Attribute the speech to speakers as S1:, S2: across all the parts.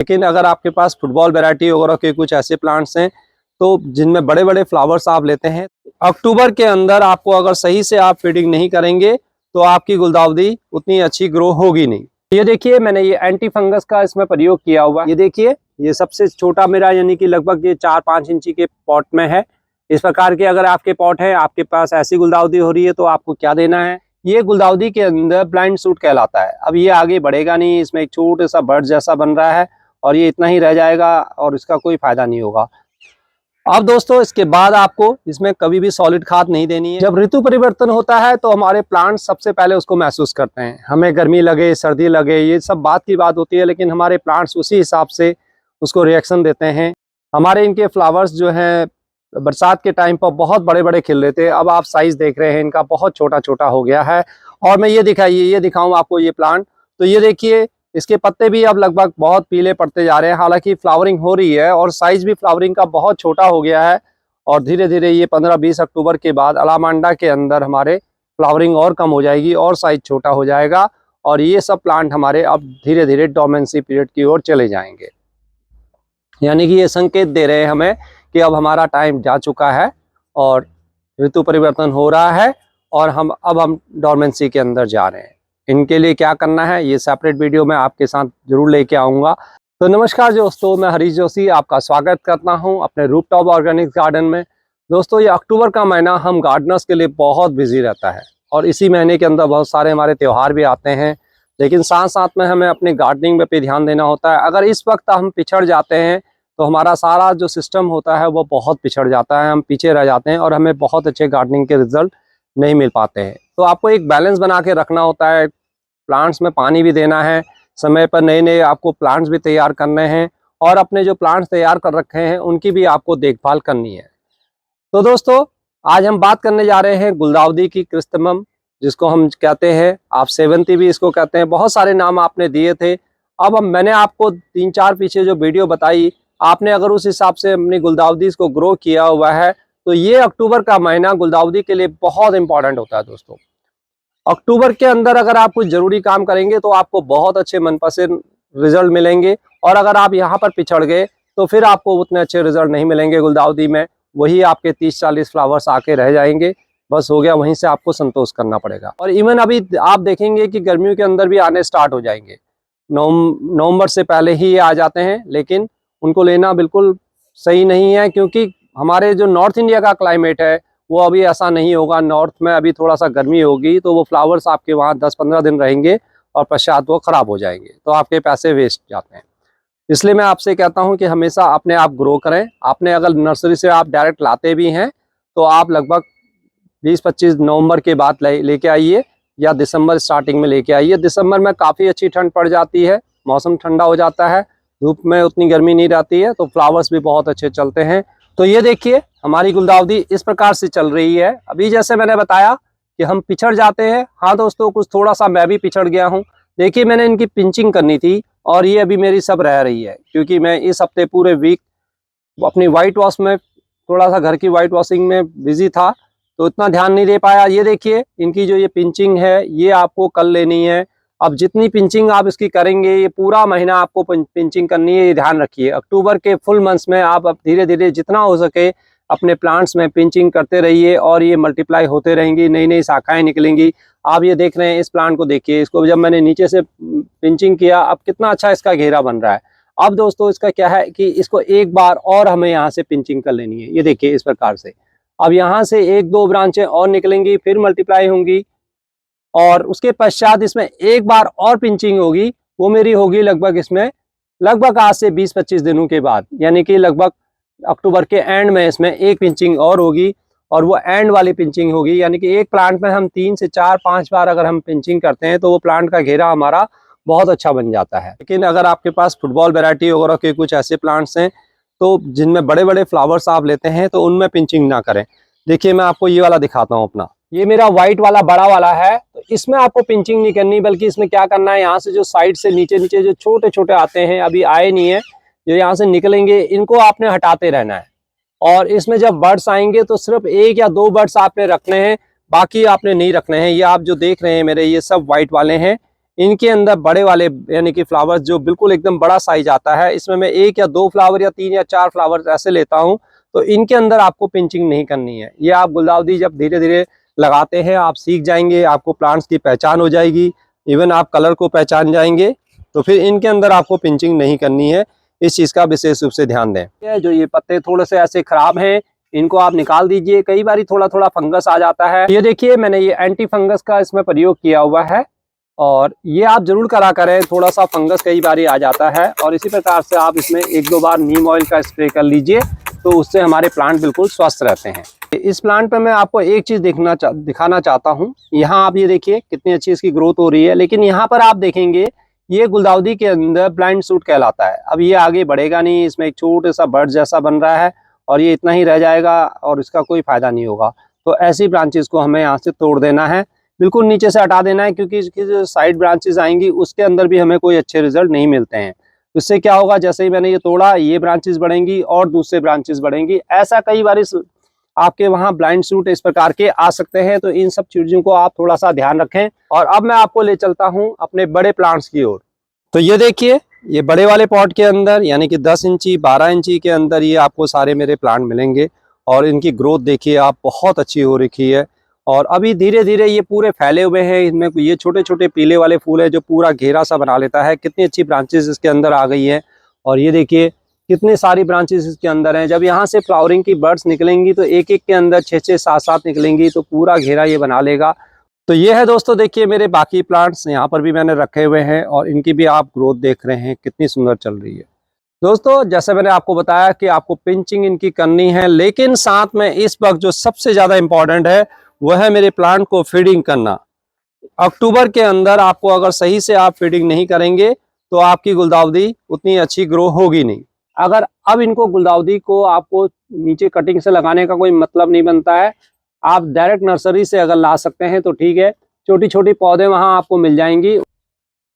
S1: लेकिन अगर आपके पास फुटबॉल वैरायटी वगैरह के कुछ ऐसे प्लांट्स हैं तो जिनमें बड़े बड़े फ्लावर्स आप लेते हैं, अक्टूबर के अंदर आपको अगर सही से आप फीडिंग नहीं करेंगे तो आपकी गुलदाउदी उतनी अच्छी ग्रो होगी नहीं। ये देखिए मैंने ये एंटी फंगस का इसमें प्रयोग किया हुआ, ये देखिए ये सबसे छोटा मेरा यानी कि लगभग ये 4-5 इंची के पॉट में है। इस प्रकार के अगर आपके पॉट है, आपके पास ऐसी गुलदाउदी हो रही है तो आपको क्या देना है, ये गुलदाउदी के अंदर ब्लाइंड सूट कहलाता है। अब ये आगे बढ़ेगा नहीं, इसमें एक छोटे सा बर्ड जैसा बन रहा है और ये इतना ही रह जाएगा और इसका कोई फायदा नहीं होगा। अब दोस्तों इसके बाद आपको इसमें कभी भी सॉलिड खाद नहीं देनी है। जब ऋतु परिवर्तन होता है तो हमारे प्लांट सबसे पहले उसको महसूस करते हैं, हमें गर्मी लगे सर्दी लगे ये सब बात की बात होती है, लेकिन हमारे प्लांट्स उसी हिसाब से उसको रिएक्शन देते हैं। हमारे इनके फ्लावर्स जो हैं बरसात के टाइम पर बहुत बड़े बड़े खिल रहे थे, अब आप साइज देख रहे हैं इनका बहुत छोटा छोटा हो गया है। और मैं ये दिखाऊं आपको ये प्लांट, तो ये देखिए इसके पत्ते भी अब लगभग बहुत पीले पड़ते जा रहे हैं, हालांकि फ्लावरिंग हो रही है और साइज भी फ्लावरिंग का बहुत छोटा हो गया है। और धीरे धीरे ये 15-20 अक्टूबर के बाद अलामांडा के अंदर हमारे फ्लावरिंग और कम हो जाएगी और साइज छोटा हो जाएगा और ये सब प्लांट हमारे अब धीरे धीरे डोमेंसी पीरियड की ओर चले जाएंगे। यानी कि ये संकेत दे रहे हैं हमें कि अब हमारा टाइम जा चुका है और ऋतु परिवर्तन हो रहा है और हम डोमेंसी के अंदर जा रहे हैं। इनके लिए क्या करना है ये सेपरेट वीडियो में आपके साथ जरूर लेके आऊँगा। तो नमस्कार दोस्तों, मैं हरीश जोशी आपका स्वागत करता हूं अपने रूफटॉप ऑर्गेनिक गार्डन में। दोस्तों ये अक्टूबर का महीना हम गार्डनर्स के लिए बहुत बिजी रहता है और इसी महीने के अंदर बहुत सारे हमारे त्यौहार भी आते हैं, लेकिन साथ साथ में हमें अपनी गार्डनिंग पे ध्यान देना होता है। अगर इस वक्त हम पिछड़ जाते हैं तो हमारा सारा जो सिस्टम होता है वो बहुत पिछड़ जाता है, हम पीछे रह जाते हैं और हमें बहुत अच्छे गार्डनिंग के रिजल्ट नहीं मिल पाते हैं। तो आपको एक बैलेंस बना के रखना होता है, प्लांट्स में पानी भी देना है, समय पर नए नए आपको प्लांट्स भी तैयार करने हैं और अपने जो प्लांट्स तैयार कर रखे हैं उनकी भी आपको देखभाल करनी है। तो दोस्तों आज हम बात करने जा रहे हैं गुलदाउदी की क्रिस्टमम, जिसको हम कहते हैं, आप सेवंती भी इसको कहते हैं, बहुत सारे नाम आपने दिए थे। अब मैंने आपको 3-4 पीछे जो वीडियो बताई, आपने अगर उस हिसाब से अपनी गुलदाउदी को ग्रो किया हुआ है तो ये अक्टूबर का महीना गुलदाउदी के लिए बहुत इंपॉर्टेंट होता है। दोस्तों अक्टूबर के अंदर अगर आप कुछ जरूरी काम करेंगे तो आपको बहुत अच्छे मनपसंद रिजल्ट मिलेंगे और अगर आप यहाँ पर पिछड़ गए तो फिर आपको उतने अच्छे रिजल्ट नहीं मिलेंगे गुलदाउदी में, वही आपके 30-40 फ्लावर्स आके रह जाएंगे, बस हो गया, वहीं से आपको संतोष करना पड़ेगा। और इवन अभी आप देखेंगे कि गर्मियों के अंदर भी आने स्टार्ट हो जाएंगे, नवंबर से पहले ही ये आ जाते हैं, लेकिन उनको लेना बिल्कुल सही नहीं है क्योंकि हमारे जो नॉर्थ इंडिया का क्लाइमेट है वो अभी ऐसा नहीं होगा। नॉर्थ में अभी थोड़ा सा गर्मी होगी तो वो फ्लावर्स आपके वहाँ 10-15 दिन रहेंगे और पश्चात वो ख़राब हो जाएंगे, तो आपके पैसे वेस्ट जाते हैं। इसलिए मैं आपसे कहता हूँ कि हमेशा अपने आप ग्रो करें। आपने अगर नर्सरी से आप डायरेक्ट लाते भी हैं तो आप लगभग 20-25 नवंबर के बाद लेके आइए या दिसंबर स्टार्टिंग में लेके आइए। दिसंबर में काफ़ी अच्छी ठंड पड़ जाती है, मौसम ठंडा हो जाता है, धूप में उतनी गर्मी नहीं रहती है, तो फ्लावर्स भी बहुत अच्छे चलते हैं। तो ये देखिए हमारी गुलदाउदी इस प्रकार से चल रही है। अभी जैसे मैंने बताया कि हम पिछड़ जाते हैं, हाँ दोस्तों कुछ थोड़ा सा मैं भी पिछड़ गया हूँ। देखिए मैंने इनकी पिंचिंग करनी थी और ये अभी मेरी सब रह रही है क्योंकि मैं इस हफ्ते पूरे वीक अपनी वाइट वॉश में, थोड़ा सा घर की वाइट वॉशिंग में बिजी था तो इतना ध्यान नहीं दे पाया। ये देखिए इनकी जो ये पिंचिंग है ये आपको कल लेनी है। अब जितनी पिंचिंग आप इसकी करेंगे, ये पूरा महीना आपको पिंचिंग करनी है, ये ध्यान रखिए। अक्टूबर के फुल मंथ्स में आप अब धीरे धीरे जितना हो सके अपने प्लांट्स में पिंचिंग करते रहिए और ये मल्टीप्लाई होते रहेंगी, नई नई शाखाएं निकलेंगी। आप ये देख रहे हैं इस प्लांट को, देखिए इसको जब मैंने नीचे से पिंचिंग किया अब कितना अच्छा इसका घेरा बन रहा है। अब दोस्तों इसका क्या है कि इसको एक बार और हमें यहाँ से पिंचिंग कर लेनी है, ये देखिए इस प्रकार से। अब यहाँ से 1-2 ब्रांचें और निकलेंगी, फिर मल्टीप्लाई होंगी और उसके पश्चात इसमें एक बार और पिंचिंग होगी, वो मेरी होगी लगभग इसमें लगभग आज से 20-25 दिनों के बाद, यानी कि लगभग अक्टूबर के एंड में इसमें एक पिंचिंग और होगी और वो एंड वाली पिंचिंग होगी। यानी कि एक प्लांट में हम 3 से 4-5 बार अगर हम पिंचिंग करते हैं तो वो प्लांट का घेरा हमारा बहुत अच्छा बन जाता है। लेकिन अगर आपके पास फुटबॉल वैरायटी वगैरह के कुछ ऐसे प्लांट्स हैं तो जिनमें बड़े बड़े फ्लावर्स आप लेते हैं तो उनमें पिंचिंग ना करें। देखिए मैं आपको ये वाला दिखाता हूँ अपना, ये मेरा व्हाइट वाला बड़ा वाला है, तो इसमें आपको पिंचिंग नहीं करनी, बल्कि इसमें क्या करना है, यहाँ से जो साइड से नीचे नीचे जो छोटे छोटे आते हैं, अभी आए नहीं है, जो यहाँ से निकलेंगे, इनको आपने हटाते रहना है। और इसमें जब बर्ड्स आएंगे तो सिर्फ 1 या 2 बर्ड्स आपने रखने हैं, बाकी आपने नहीं रखने हैं। ये आप जो देख रहे हैं मेरे, ये सब व्हाइट वाले हैं, इनके अंदर बड़े वाले यानी कि फ्लावर्स जो बिल्कुल एकदम बड़ा साइज आता है, इसमें मैं 1 या 2 फ्लावर या 3 या 4 फ्लावर्स ऐसे लेता हूँ। तो इनके अंदर आपको पिंचिंग नहीं करनी है। ये आप गुलदाउदी जब धीरे धीरे लगाते हैं आप सीख जाएंगे, आपको प्लांट्स की पहचान हो जाएगी, इवन आप कलर को पहचान जाएंगे। तो फिर इनके अंदर आपको पिंचिंग नहीं करनी है, इस चीज़ का विशेष रूप से ध्यान दें। जो ये पत्ते थोड़े से ऐसे खराब हैं, इनको आप निकाल दीजिए। कई बार थोड़ा थोड़ा फंगस आ जाता है। ये देखिए मैंने ये एंटी फंगस का इसमें प्रयोग किया हुआ है, और ये आप जरूर करा करें। थोड़ा सा फंगस कई बार आ जाता है, और इसी प्रकार से आप इसमें 1-2 बार नीम ऑयल का स्प्रे कर लीजिए, तो उससे हमारे प्लांट बिल्कुल स्वस्थ रहते हैं। इस प्लांट पे मैं आपको एक चीज़ दिखाना चाहता हूँ। यहाँ आप ये देखिए कितनी अच्छी इसकी ग्रोथ हो रही है, लेकिन यहाँ पर आप देखेंगे ये गुलदाउदी के अंदर ब्लाइंड शूट कहलाता है। अब ये आगे बढ़ेगा नहीं, इसमें एक छोटे सा बर्ड जैसा बन रहा है, और ये इतना ही रह जाएगा और इसका कोई फायदा नहीं होगा। तो ऐसी ब्रांचेस को हमें यहाँ से तोड़ देना है, बिल्कुल नीचे से हटा देना है, क्योंकि इसकी जो साइड ब्रांचेस आएंगी उसके अंदर भी हमें कोई अच्छे रिजल्ट नहीं मिलते हैं। इससे क्या होगा, जैसे ही मैंने ये तोड़ा ये ब्रांचेस बढ़ेंगी और दूसरे ब्रांचेस बढ़ेंगी। ऐसा कई बार आपके वहाँ ब्लाइंड शूट इस प्रकार के आ सकते हैं। तो इन सब चीज़ों को आप थोड़ा सा ध्यान रखें। और अब मैं आपको ले चलता हूँ अपने बड़े प्लांट्स की ओर। तो ये देखिए, ये बड़े वाले पॉट के अंदर यानी कि 10 इंची 12 इंची के अंदर ये आपको सारे मेरे प्लांट मिलेंगे, और इनकी ग्रोथ देखिए आप बहुत अच्छी हो रखी है। और अभी धीरे धीरे ये पूरे फैले हुए हैं। इनमें ये छोटे छोटे पीले वाले फूल है जो पूरा घेरा सा बना लेता है। कितनी अच्छी ब्रांचेस इसके अंदर आ गई हैं, और ये देखिए कितनी सारी ब्रांचेस इसके अंदर हैं। जब यहाँ से फ्लावरिंग की बर्ड्स निकलेंगी तो एक एक के अंदर 6-6 7-7 निकलेंगी, तो पूरा घेरा ये बना लेगा। तो ये है दोस्तों, देखिए मेरे बाकी प्लांट्स यहाँ पर भी मैंने रखे हुए हैं, और इनकी भी आप ग्रोथ देख रहे हैं कितनी सुंदर चल रही है। दोस्तों जैसे मैंने आपको बताया कि आपको पिंचिंग इनकी करनी है, लेकिन साथ में इस वक्त जो सबसे ज़्यादा इम्पॉर्टेंट है वह है मेरे प्लांट को फीडिंग करना। अक्टूबर के अंदर आपको अगर सही से आप फीडिंग नहीं करेंगे तो आपकी गुलदाउदी उतनी अच्छी ग्रो होगी नहीं। अगर अब इनको गुलदाउदी को आपको नीचे कटिंग से लगाने का कोई मतलब नहीं बनता है, आप डायरेक्ट नर्सरी से अगर ला सकते हैं तो ठीक है, छोटी छोटी पौधे वहाँ आपको मिल जाएंगी।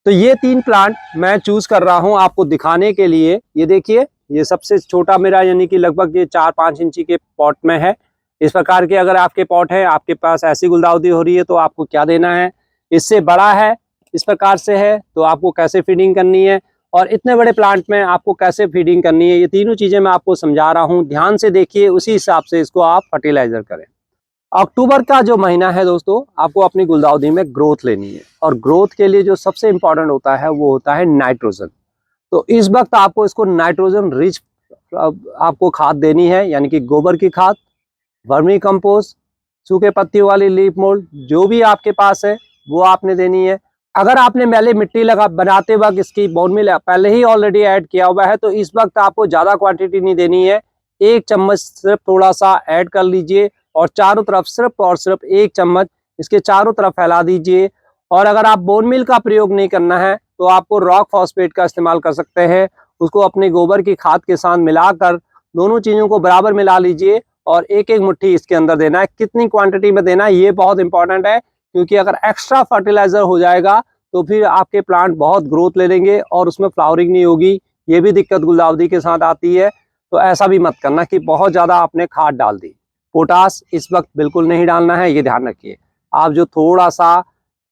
S1: तो ये 3 प्लांट मैं चूज कर रहा हूँ आपको दिखाने के लिए। ये देखिए, ये सबसे छोटा मेरा यानी कि लगभग ये 4-5 इंची के पॉट में है। इस प्रकार के अगर आपके पॉट है, आपके पास ऐसी गुलदाउदी हो रही है, तो आपको क्या देना है। इससे बड़ा है, इस प्रकार से है, तो आपको कैसे फीडिंग करनी है, और इतने बड़े प्लांट में आपको कैसे फीडिंग करनी है, ये तीनों चीजें मैं आपको समझा रहा हूँ। ध्यान से देखिए, उसी हिसाब से इसको आप फर्टिलाइजर करें। अक्टूबर का जो महीना है दोस्तों, आपको अपनी गुलदाउदी में ग्रोथ लेनी है, और ग्रोथ के लिए जो सबसे इंपॉर्टेंट होता है वो होता है नाइट्रोजन। तो इस वक्त आपको इसको नाइट्रोजन रिच आपको खाद देनी है, यानी कि गोबर की खाद, वर्मी कंपोस्ट, सूखे पत्तियों वाली लीफ मोल्ड, जो भी आपके पास है वो आपने देनी है। अगर आपने पहले मिट्टी बनाते वक्त इसकी बोन मिल पहले ही ऑलरेडी ऐड किया हुआ है, तो इस वक्त आपको ज़्यादा क्वांटिटी नहीं देनी है। 1 चम्मच सिर्फ थोड़ा सा ऐड कर लीजिए, और चारों तरफ सिर्फ और सिर्फ 1 चम्मच इसके चारों तरफ फैला दीजिए। और अगर आप बोन मिल का प्रयोग नहीं करना है तो आपको रॉक फॉस्फेट का इस्तेमाल कर सकते हैं। उसको अपने गोबर की खाद के साथ मिलाकर दोनों चीज़ों को बराबर मिला लीजिए, और 1-1 मुट्ठी इसके अंदर देना है। कितनी क्वांटिटी में देना है ये बहुत इंपॉर्टेंट है, क्योंकि अगर एक्स्ट्रा फर्टिलाइजर हो जाएगा तो फिर आपके प्लांट बहुत ग्रोथ ले लेंगे और उसमें फ्लावरिंग नहीं होगी। ये भी दिक्कत गुलदाउदी के साथ आती है। तो ऐसा भी मत करना कि बहुत ज़्यादा आपने खाद डाल दी। पोटास इस वक्त बिल्कुल नहीं डालना है, ये ध्यान रखिए। आप जो थोड़ा सा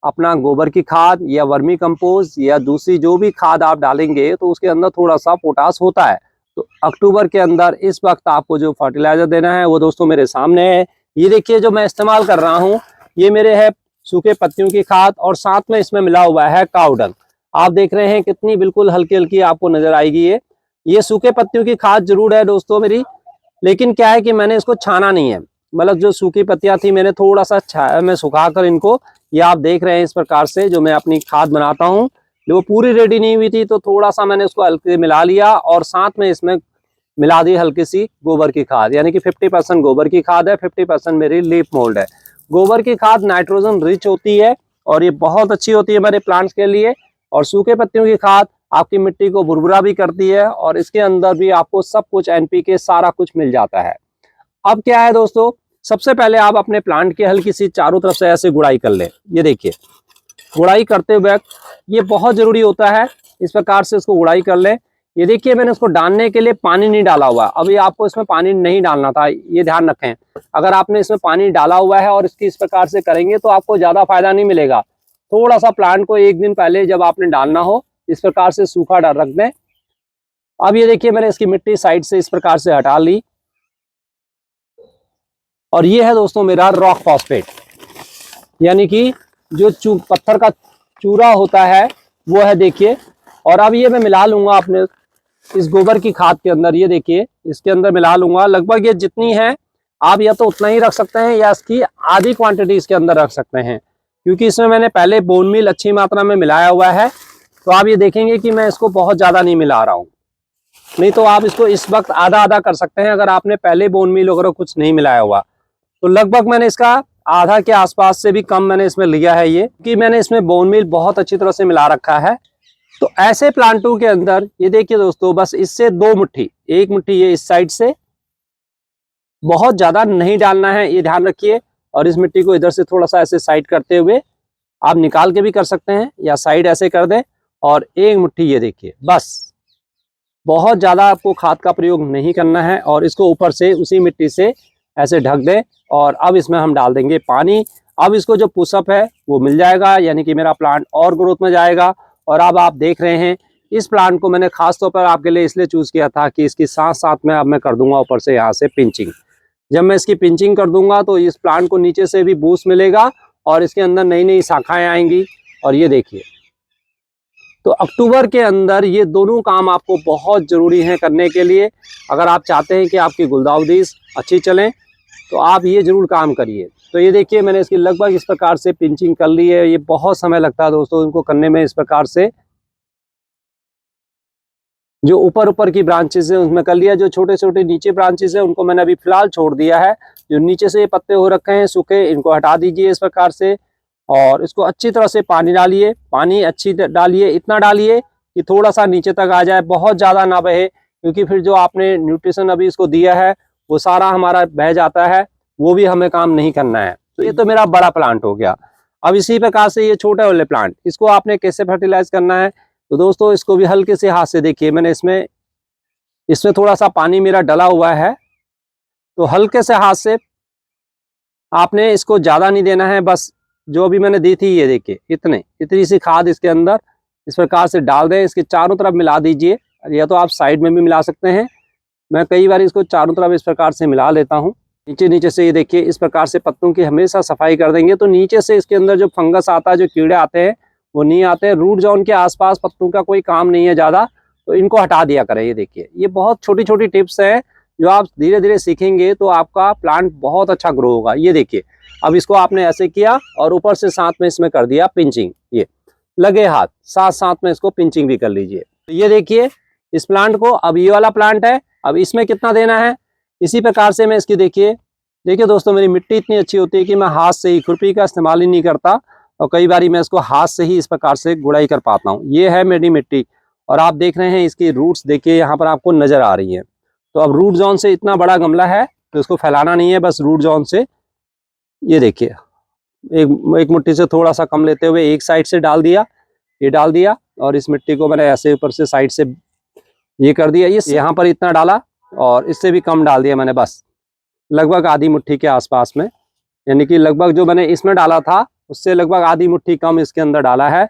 S1: अपना गोबर की खाद या वर्मी कंपोस्ट या दूसरी जो भी खाद आप डालेंगे, तो उसके अंदर थोड़ा सा पोटास होता है। तो अक्टूबर के अंदर इस वक्त आपको जो फर्टिलाइजर देना है वो दोस्तों मेरे सामने है। ये देखिए, जो मैं इस्तेमाल कर रहा हूँ ये मेरे है सूखे पत्तियों की खाद, और साथ में इसमें मिला हुआ है काऊ डंग। आप देख रहे हैं कितनी बिल्कुल हल्की हल्की आपको नजर आएगी। ये सूखे पत्तियों की खाद जरूर है दोस्तों मेरी, लेकिन क्या है कि मैंने इसको छाना नहीं है। मतलब जो सूखी पत्तियां थी मैंने थोड़ा सा छाया में सुखाकर इनको, ये आप देख रहे हैं इस प्रकार से जो मैं अपनी खाद बनाता हूँ, वो पूरी रेडी नहीं हुई थी, तो थोड़ा सा मैंने उसको हल्के मिला लिया, और साथ में इसमें मिला दी हल्की सी गोबर की खाद। यानी कि 50% गोबर की खाद है, 50% मेरी लीफ मोल्ड है। गोबर की खाद नाइट्रोजन रिच होती है और ये बहुत अच्छी होती है मेरे प्लांट्स के लिए। और सूखे पत्तियों की खाद आपकी मिट्टी को भुरभुरा भी करती है, और इसके अंदर भी आपको सब कुछ NPK सारा कुछ मिल जाता है। अब क्या है दोस्तों, सबसे पहले आप अपने प्लांट की हल्की सी चारों तरफ से ऐसे गुड़ाई कर लें। ये देखिए, गुड़ाई करते हुए ये बहुत जरूरी होता है, इस प्रकार से इसको गुड़ाई कर लें। ये देखिए, मैंने उसको डालने के लिए पानी नहीं डाला हुआ। अभी आपको इसमें पानी नहीं डालना था, ये ध्यान रखें। अगर आपने इसमें पानी डाला हुआ है और इसकी इस प्रकार से करेंगे तो आपको ज़्यादा फायदा नहीं मिलेगा। थोड़ा सा प्लांट को एक दिन पहले जब आपने डालना हो इस प्रकार से सूखा डाल रख दें। अब ये देखिए मैंने इसकी मिट्टी साइड से इस प्रकार से हटा ली और ये है दोस्तों मेरा रॉक फॉस्फेट, यानी कि जो पत्थर का चूरा होता है वो है, देखिए। और अब ये मैं मिला लूंगा अपने इस गोबर की खाद के अंदर। ये देखिए इसके अंदर मिला लूंगा, लगभग ये जितनी है आप या तो उतना ही रख सकते हैं या इसकी आधी क्वांटिटी इसके अंदर रख सकते हैं, क्योंकि इसमें मैंने पहले बोन मील अच्छी मात्रा में मिलाया हुआ है। तो आप ये देखेंगे कि मैं इसको बहुत ज़्यादा नहीं मिला रहा हूँ, नहीं तो आप इसको इस वक्त आधा आधा कर सकते हैं अगर आपने पहले बोन मील वगैरह कुछ नहीं मिलाया हुआ। तो लगभग मैंने इसका आधा के आसपास से भी कम मैंने इसमें लिया है, ये कि मैंने इसमें बोन मील बहुत अच्छी तरह से मिला रखा है। तो ऐसे प्लांटों के अंदर ये देखिए दोस्तों, बस इससे 2 मुट्ठी, 1 मुट्ठी ये इस साइड से, बहुत ज्यादा नहीं डालना है, ये ध्यान रखिए। और इस मिट्टी को इधर से थोड़ा सा ऐसे साइड करते हुए आप निकाल के भी कर सकते हैं या साइड ऐसे कर दें। और 1 मुट्ठी ये देखिए, बस बहुत ज्यादा आपको खाद का प्रयोग नहीं करना है। और इसको ऊपर से उसी मिट्टी से ऐसे ढक दें और अब इसमें हम डाल देंगे पानी। अब इसको जो पुशअप है वो मिल जाएगा, यानी कि मेरा प्लांट और ग्रोथ में जाएगा। और अब आप देख रहे हैं इस प्लांट को मैंने खास तौर पर आपके लिए इसलिए चूज किया था कि इसकी साथ साथ में अब मैं कर दूंगा ऊपर से यहाँ से पिंचिंग। जब मैं इसकी पिंचिंग कर दूंगा तो इस प्लांट को नीचे से भी बूस्ट मिलेगा और इसके अंदर नई नई शाखाएं आएंगी। और ये देखिए, तो अक्टूबर के अंदर ये दोनों काम आपको बहुत जरूरी हैं करने के लिए। अगर आप चाहते हैं कि आपकी गुलदाउदीज अच्छी चलें तो आप ये जरूर काम करिए। तो ये देखिए मैंने इसकी लगभग इस प्रकार से पिंचिंग कर ली है। ये बहुत समय लगता है दोस्तों इनको करने में। इस प्रकार से जो ऊपर की ब्रांचेस है उसमें कर लिया, जो छोटे छोटे नीचे ब्रांचेस है उनको मैंने अभी फिलहाल छोड़ दिया है। जो नीचे से ये पत्ते हो रखे हैं सूखे, इनको हटा दीजिए इस प्रकार से। और इसको अच्छी तरह से पानी डालिए, पानी अच्छी डालिए, इतना डालिए कि थोड़ा सा नीचे तक आ जाए, बहुत ज़्यादा ना बहे, क्योंकि फिर जो आपने न्यूट्रिशन अभी इसको दिया है वो सारा हमारा बह जाता है, वो भी हमें काम नहीं करना है। तो ये तो मेरा बड़ा प्लांट हो गया। अब इसी प्रकार से ये छोटे वाले प्लांट, इसको आपने कैसे फर्टिलाइज करना है, तो दोस्तों इसको भी हल्के से हाथ से, देखिए मैंने इसमें थोड़ा सा पानी मेरा डला हुआ है, तो हल्के से हाथ से आपने इसको ज़्यादा नहीं देना है, बस जो अभी मैंने दी थी ये देखिए इतनी सी खाद इसके अंदर इस प्रकार से डाल दें। इसके चारों तरफ मिला दीजिए, या तो आप साइड में भी मिला सकते हैं। मैं कई बार इसको चारों तरफ इस प्रकार से मिला लेता हूँ। नीचे से ये देखिए इस प्रकार से पत्तों की हमेशा सफाई कर देंगे, तो नीचे से इसके अंदर जो फंगस आता है, जो कीड़े आते हैं वो नहीं आते हैं। रूट जोन के आसपास पत्तों का कोई काम नहीं है ज़्यादा, तो इनको हटा दिया करें। ये देखिए ये बहुत छोटी छोटी टिप्स हैं जो आप धीरे धीरे सीखेंगे तो आपका प्लांट बहुत अच्छा ग्रो होगा। ये देखिए अब इसको आपने ऐसे किया और ऊपर से साथ में इसमें कर दिया पिंचिंग, ये लगे हाथ साथ में इसको पिंचिंग भी कर लीजिए। तो ये देखिए इस प्लांट को, अब ये वाला प्लांट है, अब इसमें कितना देना है इसी प्रकार से मैं इसकी, देखिए दोस्तों मेरी मिट्टी इतनी अच्छी होती है कि मैं हाथ से ही, खुरपी का इस्तेमाल ही नहीं करता, और कई बार मैं इसको हाथ से ही इस प्रकार से गुड़ाई कर पाता हूँ। ये है मेरी मिट्टी और आप देख रहे हैं इसकी रूट्स, देखिए यहाँ पर आपको नजर आ रही है। तो अब रूट जोन से इतना बड़ा गमला है तो इसको फैलाना नहीं है, बस रूट जोन से ये देखिए एक मुट्ठी से थोड़ा सा कम लेते हुए एक साइड से डाल दिया, ये डाल दिया, और इस मिट्टी को मैंने ऐसे ऊपर से साइड से ये कर दिया। ये यहाँ पर इतना डाला और इससे भी कम डाल दिया मैंने, बस लगभग आधी मुट्ठी के आसपास में, यानी कि लगभग जो मैंने इसमें डाला था उससे लगभग आधी मुट्ठी कम इसके अंदर डाला है।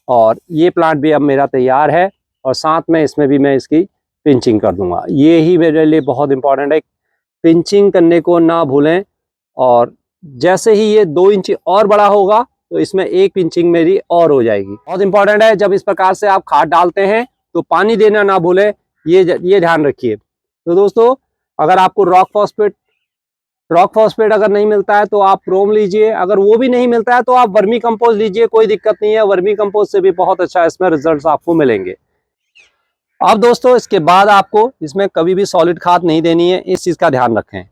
S1: और ये प्लांट भी अब मेरा तैयार है और साथ में इसमें भी मैं इसकी पिंचिंग कर दूंगा। ये ही मेरे लिए बहुत इंपॉर्टेंट है, पिंचिंग करने को ना भूलें। और जैसे ही ये 2 इंच और बड़ा होगा तो इसमें एक पिंचिंग मेरी और हो जाएगी। बहुत इंपॉर्टेंट है, जब इस प्रकार से आप खाद डालते हैं तो पानी देना ना भूलें, ये ध्यान रखिए। तो दोस्तों अगर आपको रॉक फॉस्फेट अगर नहीं मिलता है तो आप प्रोम लीजिए, अगर वो भी नहीं मिलता है तो आप वर्मी कंपोस्ट लीजिए, कोई दिक्कत नहीं है। वर्मी कंपोस्ट से भी बहुत अच्छा इसमें रिजल्ट्स आपको मिलेंगे। अब दोस्तों इसके बाद आपको इसमें कभी भी सॉलिड खाद नहीं देनी है, इस चीज़ का ध्यान रखें।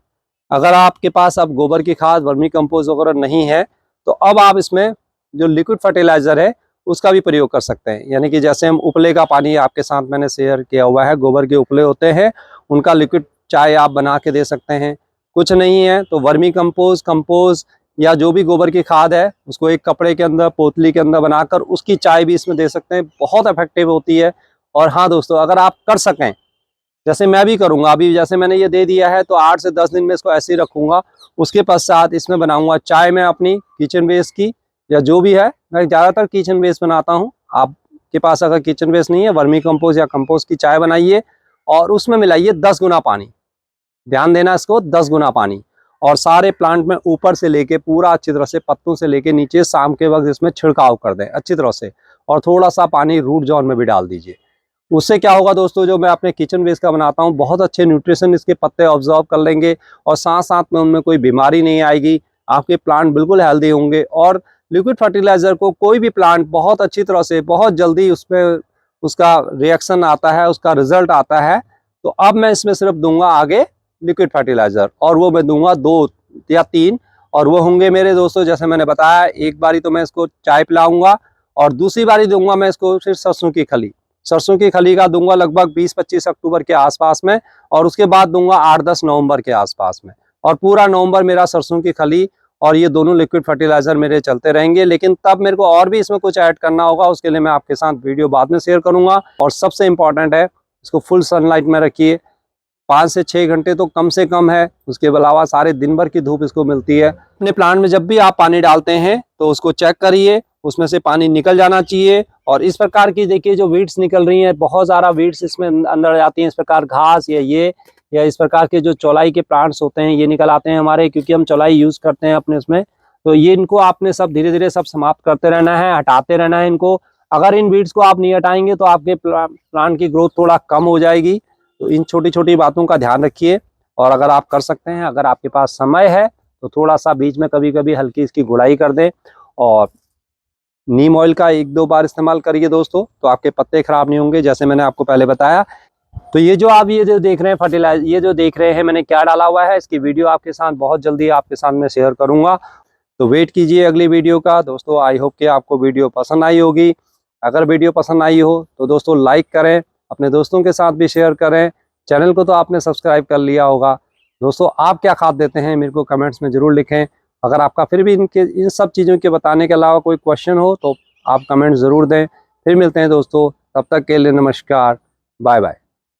S1: अगर आपके पास अब गोबर की खाद, वर्मी कंपोस्ट वगैरह नहीं है तो अब आप इसमें जो लिक्विड फर्टिलाइजर है उसका भी प्रयोग कर सकते हैं। यानी कि जैसे हम उपले का पानी आपके साथ मैंने शेयर किया हुआ है, गोबर के उपले होते हैं उनका लिक्विड चाय आप बना के दे सकते हैं। कुछ नहीं है तो वर्मी कंपोस्ट या जो भी गोबर की खाद है उसको एक कपड़े के अंदर, पोतली के अंदर बनाकर उसकी चाय भी इसमें दे सकते हैं, बहुत इफेक्टिव होती है। और हाँ दोस्तों अगर आप कर सकें, जैसे मैं भी करूंगा, अभी जैसे मैंने ये दे दिया है तो 8 से 10 दिन में इसको ऐसे ही रखूंगा। उसके पश्चात इसमें बनाऊंगा चाय मैं अपनी किचन वेस्ट की, या जो भी है, मैं ज़्यादातर किचन वेस्ट बनाता हूँ। आपके पास अगर किचन वेस्ट नहीं है, वर्मी कंपोस्ट या कंपोस्ट की चाय बनाइए और उसमें मिलाइए 10 गुना पानी। ध्यान देना इसको, 10 गुना पानी, और सारे प्लांट में ऊपर से लेके पूरा अच्छी तरह से पत्तों से लेके नीचे शाम के वक्त इसमें छिड़काव कर दें अच्छी तरह से, और थोड़ा सा पानी रूट जोन में भी डाल दीजिए। उससे क्या होगा दोस्तों, जो मैं अपने किचन वेस्ट का बनाता हूँ, बहुत अच्छे न्यूट्रिशन इसके पत्ते ऑब्जॉर्व कर लेंगे और साथ साथ में उनमें कोई बीमारी नहीं आएगी। आपके प्लांट बिल्कुल हेल्दी होंगे। और लिक्विड फर्टिलाइज़र को कोई भी प्लांट बहुत अच्छी तरह से, बहुत जल्दी उसमें उसका रिएक्शन आता है, उसका रिजल्ट आता है। तो अब मैं इसमें सिर्फ दूंगा आगे लिक्विड फर्टिलाइज़र, और वो मैं दूंगा 2 या 3, और वो होंगे मेरे दोस्तों, जैसे मैंने बताया, एक बारी तो मैं इसको चाय पिलाऊंगा और दूसरी बारी दूंगा मैं इसको फिर सरसों की खली। सरसों की खली का दूंगा लगभग 20-25 अक्टूबर के आसपास में, और उसके बाद दूंगा 8-10 नवंबर के आसपास में, और पूरा नवंबर मेरा सरसों की खली और ये दोनों लिक्विड फर्टिलाइजर मेरे चलते रहेंगे। लेकिन तब मेरे को और भी इसमें कुछ ऐड करना होगा, उसके लिए मैं आपके साथ वीडियो बाद में शेयर करूंगा। और सबसे इंपॉर्टेंट है, इसको फुल सनलाइट में रखिए, 5 से 6 घंटे तो कम से कम है, उसके अलावा सारे दिन भर की धूप इसको मिलती है। अपने प्लांट में जब भी आप पानी डालते हैं तो उसको चेक करिए, उसमें से पानी निकल जाना चाहिए। और इस प्रकार की देखिए जो वीड्स निकल रही हैं, बहुत ज़्यादा वीड्स इसमें अंदर जाती हैं, इस प्रकार घास या इस प्रकार के जो चौलाई के प्लांट्स होते हैं, ये निकल आते हैं हमारे, क्योंकि हम चौलाई यूज़ करते हैं अपने उसमें। तो ये इनको आपने सब धीरे धीरे सब समाप्त करते रहना है, हटाते रहना है इनको। अगर इन वीड्स को आप नहीं हटाएंगे तो आपके प्लांट की ग्रोथ थोड़ा कम हो जाएगी। तो इन छोटी छोटी बातों का ध्यान रखिए। और अगर आप कर सकते हैं, अगर आपके पास समय है, तो थोड़ा सा बीच में कभी कभी हल्की इसकी गुड़ाई कर दें, और नीम ऑयल का 1-2 बार इस्तेमाल करिए दोस्तों, तो आपके पत्ते खराब नहीं होंगे, जैसे मैंने आपको पहले बताया। तो ये जो आप ये जो देख रहे हैं फर्टिलाइजर, ये जो देख रहे हैं मैंने क्या डाला हुआ है, इसकी वीडियो आपके साथ बहुत जल्दी आपके साथ में शेयर करूंगा। तो वेट कीजिए अगली वीडियो का दोस्तों। आई होप कि आपको वीडियो पसंद आई होगी। अगर वीडियो पसंद आई हो तो दोस्तों लाइक करें, अपने दोस्तों के साथ भी शेयर करें। चैनल को तो आपने सब्सक्राइब कर लिया होगा। दोस्तों आप क्या खाद देते हैं मेरे को कमेंट्स में ज़रूर लिखें। अगर आपका फिर भी इन सब चीज़ों के बताने के अलावा कोई क्वेश्चन हो तो आप कमेंट ज़रूर दें। फिर मिलते हैं दोस्तों, तब तक के लिए नमस्कार, बाय बाय।